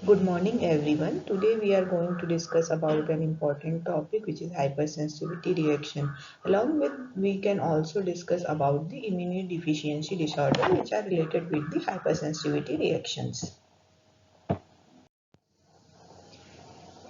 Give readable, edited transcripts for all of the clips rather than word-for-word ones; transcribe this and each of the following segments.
Good morning everyone. Today we are going to discuss about an important topic which is hypersensitivity reaction. Along with we can also discuss about the immunodeficiency disorder which are related with the hypersensitivity reactions.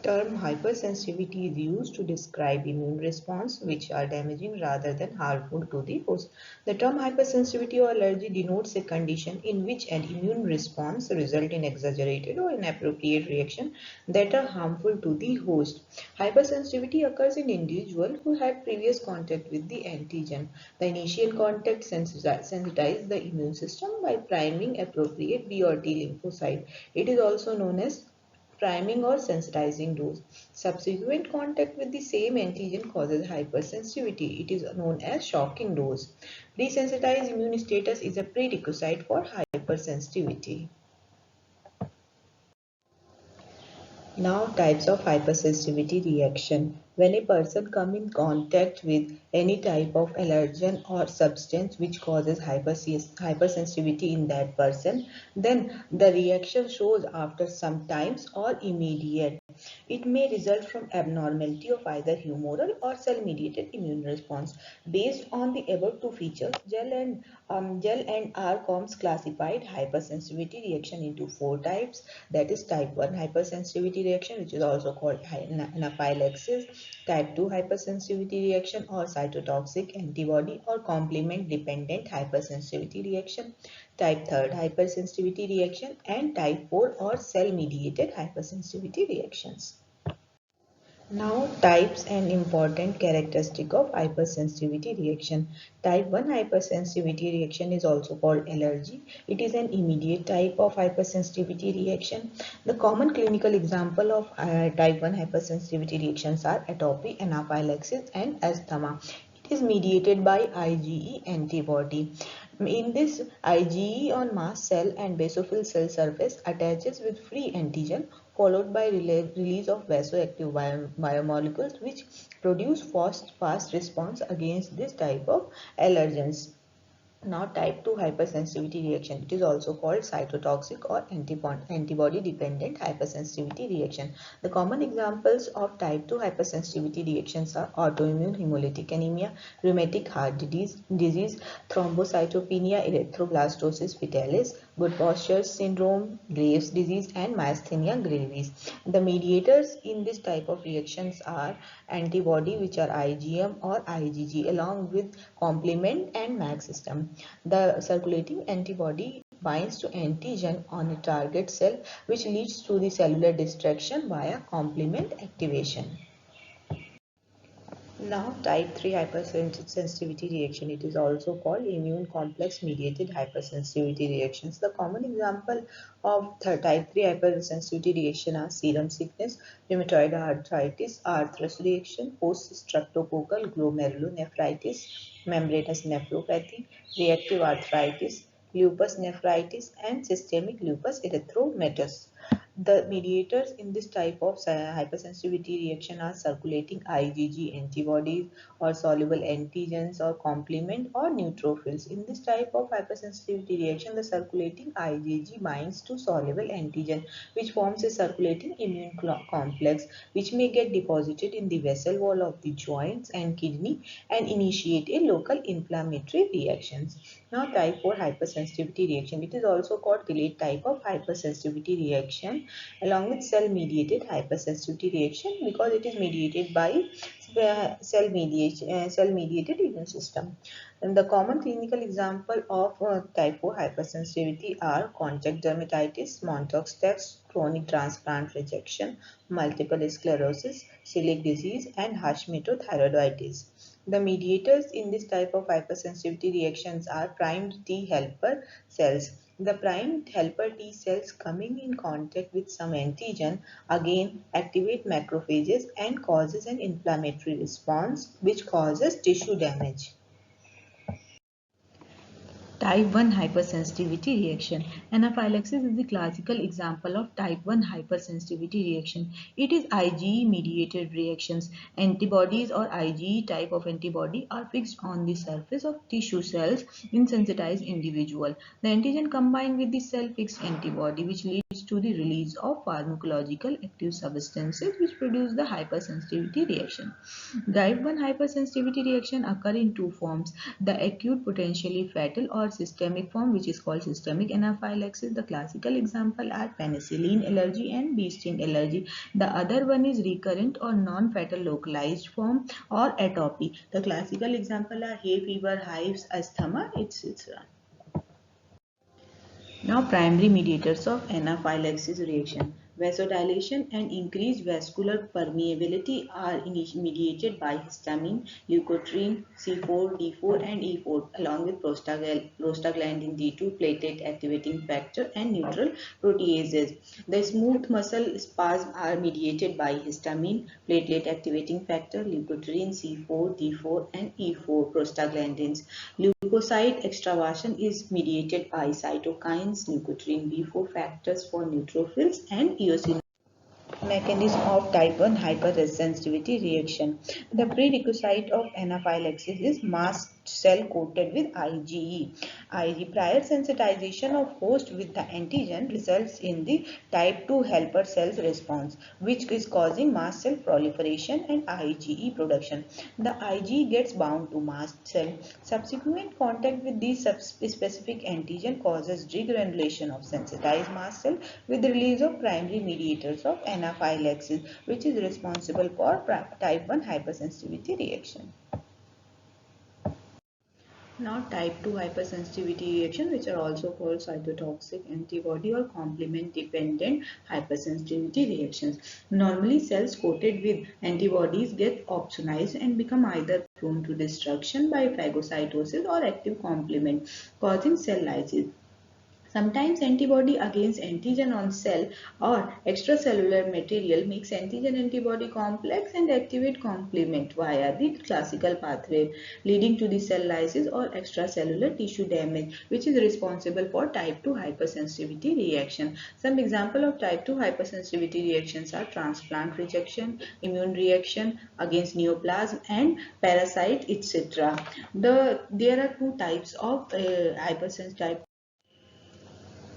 Term hypersensitivity is used to describe immune response which are damaging rather than harmful to the host. The term hypersensitivity or allergy denotes a condition in which an immune response results in exaggerated or inappropriate reaction that are harmful to the host. Hypersensitivity occurs in individuals who had previous contact with the antigen. The initial contact sensitizes the immune system by priming appropriate B or T lymphocyte. It is also known as priming or sensitizing dose. Subsequent contact with the same antigen causes hypersensitivity. It is known as shocking dose. Desensitized immune status is a prerequisite for hypersensitivity. Now, types of hypersensitivity reaction. When a person comes in contact with any type of allergen or substance which causes hypersensitivity in that person, then the reaction shows after some times or immediate. It may result from abnormality of either humoral or cell-mediated immune response. Based on the above two features, Gel and RCOMS classified hypersensitivity reaction into four types. That is type 1 hypersensitivity reaction, which is also called anaphylaxis, type 2 hypersensitivity reaction or cytotoxic antibody or complement dependent hypersensitivity reaction, type 3 hypersensitivity reaction, and type 4 or cell mediated hypersensitivity reactions. Now, types and important characteristic of hypersensitivity reaction. Type 1 hypersensitivity reaction is also called allergy. It is an immediate type of hypersensitivity reaction. The common clinical example of type 1 hypersensitivity reactions are atopy, anaphylaxis, and asthma. It is mediated by IgE antibody. In this, IgE on mast cell and basophil cell surface attaches with free antigen followed by release of vasoactive biomolecules which produce fast response against this type of allergens. Now, type 2 hypersensitivity reaction. It is also called cytotoxic or antibody dependent hypersensitivity reaction. The common examples of type 2 hypersensitivity reactions are autoimmune hemolytic anemia, rheumatic heart disease, thrombocytopenia, erythroblastosis fetalis, good posture syndrome, Graves disease, and myasthenia gravis. The mediators in this type of reactions are antibody, which are IgM or IgG, along with complement and MAG system. The circulating antibody binds to antigen on a target cell, which leads to the cellular destruction via complement activation. Now, type 3 hypersensitivity reaction. It is also called immune complex mediated hypersensitivity reactions. The common example of type 3 hypersensitivity reaction are serum sickness, rheumatoid arthritis, arthritis reaction, post-streptococcal glomerulonephritis, membranous nephropathy, reactive arthritis, lupus nephritis, and systemic lupus erythematosus. The mediators in this type of hypersensitivity reaction are circulating IgG antibodies or soluble antigens or complement or neutrophils. In this type of hypersensitivity reaction, the circulating IgG binds to soluble antigen which forms a circulating immune complex which may get deposited in the vessel wall of the joints and kidney and initiate a local inflammatory reactions. Now, type 4 hypersensitivity reaction. It is also called delayed type of hypersensitivity reaction along with cell mediated hypersensitivity reaction because it is mediated by cell mediated immune system. And the common clinical example of type 4 hypersensitivity are contact dermatitis, Montauk's text, chronic transplant rejection, multiple sclerosis, celiac disease, and Hashimoto thyroiditis. The mediators in this type of hypersensitivity reactions are primed T helper cells. The primed helper T cells coming in contact with some antigen again activate macrophages and causes an inflammatory response which causes tissue damage. Type 1 hypersensitivity reaction. Anaphylaxis is the classical example of type 1 hypersensitivity reaction. It is IgE mediated reactions. Antibodies or IgE type of antibody are fixed on the surface of tissue cells in sensitized individual. The antigen combined with the cell fixed antibody which leads to to the release of pharmacological active substances which produce the hypersensitivity reaction. Type 1 hypersensitivity reaction occur in two forms: the acute potentially fatal or systemic form, which is called systemic anaphylaxis. The classical example are penicillin allergy and bee sting allergy. The other one is recurrent or non-fatal localized form or atopy. The classical example are hay fever, hives, asthma, etc. Now, primary mediators of anaphylaxis reaction. Vasodilation and increased vascular permeability are mediated by histamine, leukotriene, C4, D4 and E4 along with prostaglandin D2, platelet activating factor and neutral proteases. The smooth muscle spasms are mediated by histamine, platelet activating factor, leukotriene, C4, D4 and E4 prostaglandins. Leukocyte extravasation is mediated by cytokines, leukotriene B4 factors for neutrophils, and eosinophils. Mechanism of type 1 hypersensitivity reaction. The prerequisite of anaphylaxis is mast cell coated with IgE. Prior sensitization of host with the antigen results in the type 2 helper cells response, which is causing mast cell proliferation and IgE production. The IgE gets bound to mast cell. Subsequent contact with these specific antigen causes degranulation of sensitized mast cell with the release of primary mediators of anaphylaxis, which is responsible for type 1 hypersensitivity reaction. Now, type 2 hypersensitivity reaction, which are also called cytotoxic antibody or complement dependent hypersensitivity reactions. Normally, cells coated with antibodies get opsonized and become either prone to destruction by phagocytosis or active complement, causing cell lysis. Sometimes antibody against antigen on cell or extracellular material makes antigen-antibody complex and activate complement via the classical pathway, leading to the cell lysis or extracellular tissue damage, which is responsible for type 2 hypersensitivity reaction. Some example of type 2 hypersensitivity reactions are transplant rejection, immune reaction against neoplasm and parasite, etc. There are two types of hypersensitivity.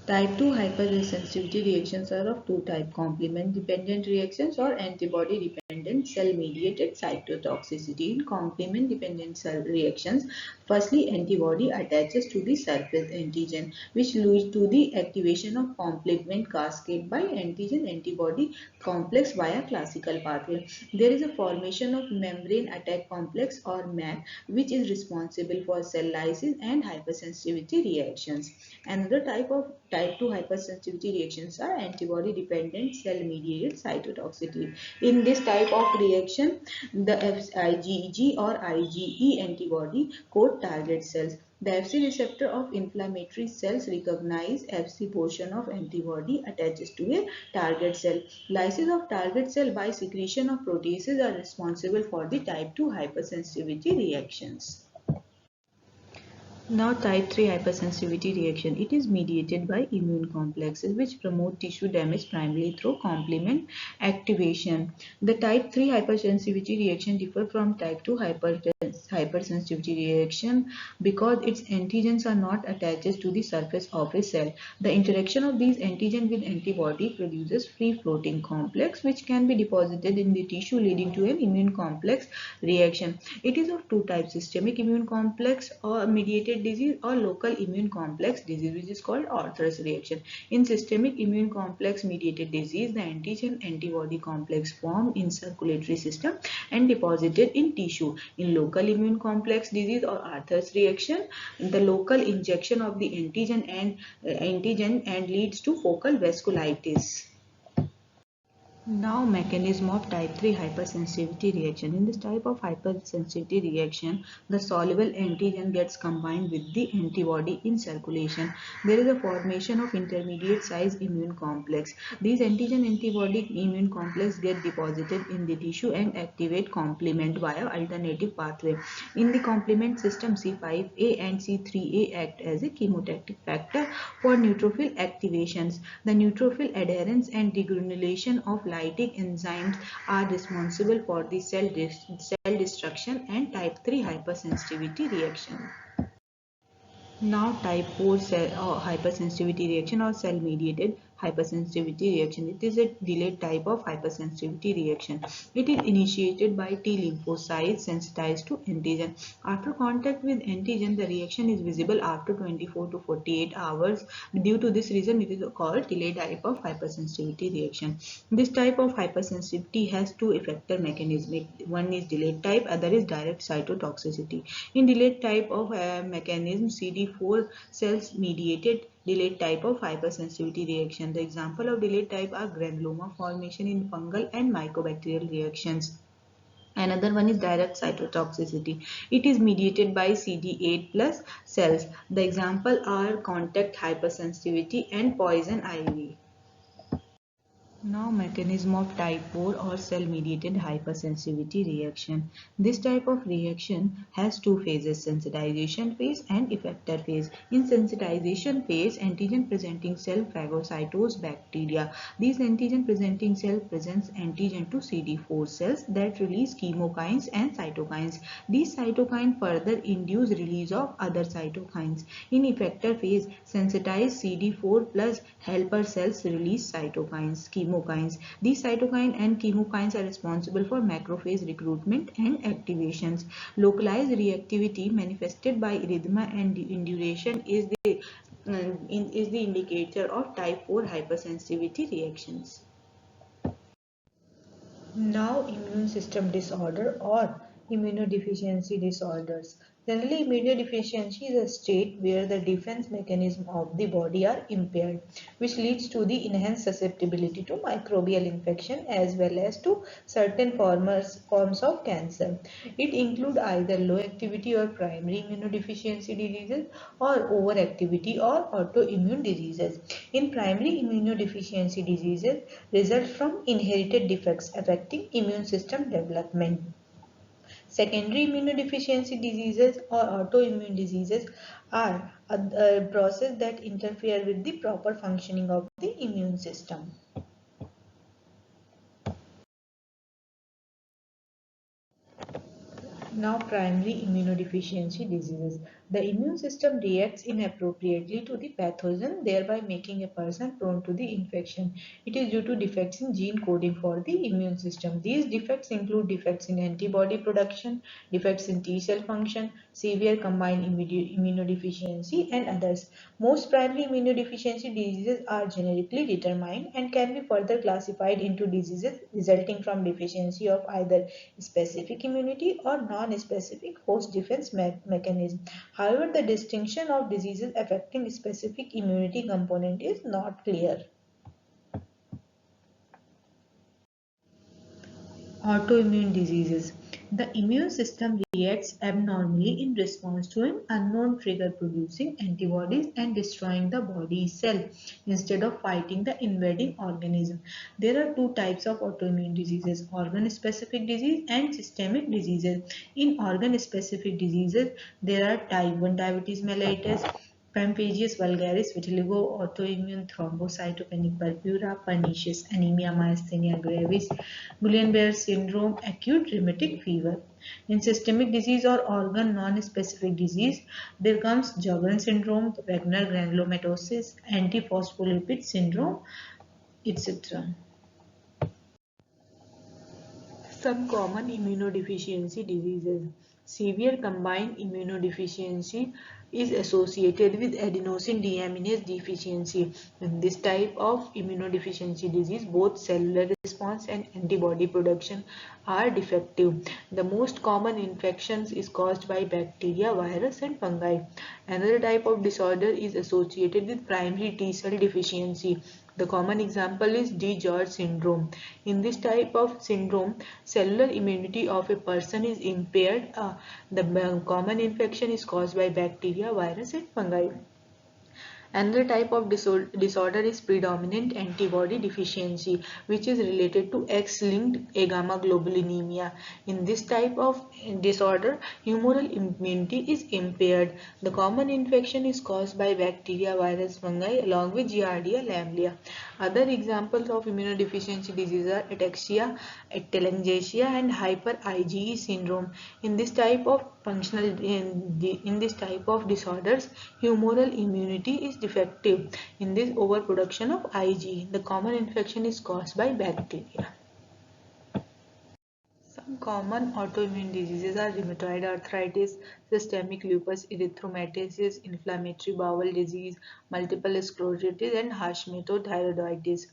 Type 2 hypersensitivity reactions are of two types: complement-dependent reactions or antibody-dependent cell-mediated cytotoxicity. In complement-dependent cell reactions, firstly, antibody attaches to the surface antigen, which leads to the activation of complement cascade by antigen-antibody complex via classical pathway. There is a formation of membrane attack complex or MAC, which is responsible for cell lysis and hypersensitivity reactions. Another type of type 2 hypersensitivity reactions are antibody-dependent cell-mediated cytotoxicity. In this type of reaction, the IgG or IgE antibody coat target cells. The Fc receptor of inflammatory cells recognize Fc portion of antibody attaches to a target cell. Lysis of target cell by secretion of proteases are responsible for the type 2 hypersensitivity reactions. Now, type 3 hypersensitivity reaction. It is mediated by immune complexes which promote tissue damage primarily through complement activation. The type 3 hypersensitivity reaction differ from type 2 hypersensitivity reaction because its antigens are not attached to the surface of a cell. The interaction of these antigen with antibody produces free-floating complex which can be deposited in the tissue, leading to an immune complex reaction. It is of two types: systemic immune complex or mediated disease or local immune complex disease, which is called Arthur's reaction. In systemic immune complex mediated disease, the antigen antibody complex form in circulatory system and deposited in tissue. In local immune complex disease or Arthur's reaction, the local injection of the antigen and leads to focal vasculitis. Now, mechanism of type 3 hypersensitivity reaction. In this type of hypersensitivity reaction, the soluble antigen gets combined with the antibody in circulation. There is a formation of intermediate size immune complex. These antigen-antibody immune complex get deposited in the tissue and activate complement via alternative pathway. In the complement system, C5a and C3a act as a chemotactic factor for neutrophil activations. The neutrophil adherence and degranulation of lytic enzymes are responsible for the cell destruction and type 3 hypersensitivity reaction. Now, type 4 hypersensitivity reaction or cell mediated. hypersensitivity reaction. It is a delayed type of hypersensitivity reaction. It is initiated by T lymphocytes sensitized to antigen. After contact with antigen, the reaction is visible after 24 to 48 hours. Due to this reason, it is called delayed type of hypersensitivity reaction. This type of hypersensitivity has two effector mechanisms. One is delayed type, other is direct cytotoxicity. In delayed type of mechanism, CD4 cells mediated delayed type of hypersensitivity reaction. The example of delayed type are granuloma formation in fungal and mycobacterial reactions. Another one is direct cytotoxicity. It is mediated by CD8 plus cells. The example are contact hypersensitivity and poison ivy. Now, mechanism of type 4 or cell-mediated hypersensitivity reaction. This type of reaction has two phases, sensitization phase and effector phase. In sensitization phase, antigen-presenting cell phagocytose bacteria. These antigen-presenting cell presents antigen to CD4 cells that release chemokines and cytokines. These cytokines further induce release of other cytokines. In effector phase, sensitized CD4 plus helper cells release cytokines, chemokines. These cytokines and chemokines are responsible for macrophage recruitment and activations. Localized reactivity manifested by erythema and induration is the indicator of type 4 hypersensitivity reactions. Now, immune system disorder or immunodeficiency disorders. Generally, immunodeficiency is a state where the defense mechanism of the body are impaired, which leads to the enhanced susceptibility to microbial infection as well as to certain forms of cancer. It includes either low activity or primary immunodeficiency diseases or overactivity or autoimmune diseases. In primary immunodeficiency diseases, result from inherited defects affecting immune system development. Secondary immunodeficiency diseases or autoimmune diseases are a process that interfere with the proper functioning of the immune system. Now, primary immunodeficiency diseases. The immune system reacts inappropriately to the pathogen, thereby making a person prone to the infection. It is due to defects in gene coding for the immune system. These defects include defects in antibody production, defects in T cell function, severe combined immunodeficiency, and others. Most primary immunodeficiency diseases are genetically determined and can be further classified into diseases resulting from deficiency of either specific immunity or non-specific host defense mechanism. However, the distinction of diseases affecting specific immunity component is not clear. Autoimmune diseases. The immune system reacts abnormally in response to an unknown trigger, producing antibodies and destroying the body cell instead of fighting the invading organism. There are two types of autoimmune diseases, organ-specific disease and systemic diseases. In organ-specific diseases, there are type 1 diabetes mellitus, Pemphigus vulgaris, vitiligo, autoimmune thrombocytopenic purpura, pernicious anemia, myasthenia gravis, Guillain-Barré syndrome, acute rheumatic fever. In systemic disease or organ non-specific disease, there comes Sjogren syndrome, Wegener granulomatosis, antiphospholipid syndrome, etc. Some common immunodeficiency diseases. Severe combined immunodeficiency is associated with adenosine deaminase deficiency. In this type of immunodeficiency disease, both cellular response and antibody production are defective. The most common infections is caused by bacteria, virus, and fungi. Another type of disorder is associated with primary T cell deficiency. The common example is DiGeorge syndrome. In this type of syndrome, cellular immunity of a person is impaired. The common infection is caused by bacteria, virus, and fungi. Another type of disorder is predominant antibody deficiency, which is related to X-linked agammaglobulinemia. In this type of disorder, humoral immunity is impaired. The common infection is caused by bacteria, virus, fungi, along with Giardia lamblia. Other examples of immunodeficiency diseases are ataxia, telangiectasia, and hyper IgE syndrome. In this type of functional in this type of disorders, humoral immunity is defective. In this overproduction of Ig, the common infection is caused by bacteria. Some common autoimmune diseases are rheumatoid arthritis, systemic lupus erythematosus, inflammatory bowel disease, multiple sclerosis, and Hashimoto-thyroiditis.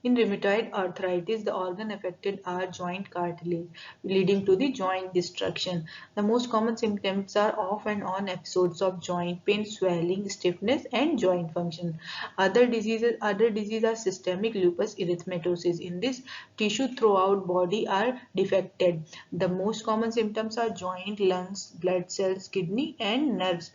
In rheumatoid arthritis, the organ affected are joint cartilage, leading to the joint destruction. The most common symptoms are off and on episodes of joint pain, swelling, stiffness, and joint function. Other diseases are systemic lupus erythematosus. In this, tissue throughout body are defected. The most common symptoms are joint, lungs, blood cells, kidney, and nerves.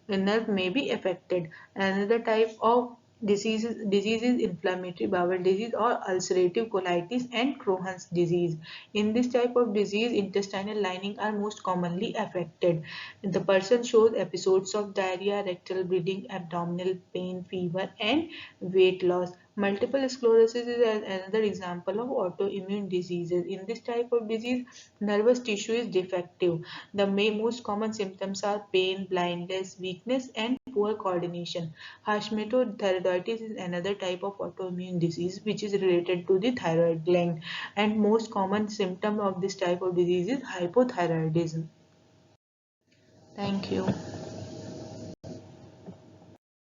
The nerve may be affected. Another type of disease is inflammatory bowel disease or ulcerative colitis and Crohn's disease. In this type of disease, intestinal lining are most commonly affected. The person shows episodes of diarrhea, rectal bleeding, abdominal pain, fever, and weight loss. Multiple sclerosis is another example of autoimmune diseases. In this type of disease, nervous tissue is defective. The most common symptoms are pain, blindness, weakness, and poor coordination. Hashimoto-thyroiditis is another type of autoimmune disease which is related to the thyroid gland, and most common symptom of this type of disease is hypothyroidism. Thank you.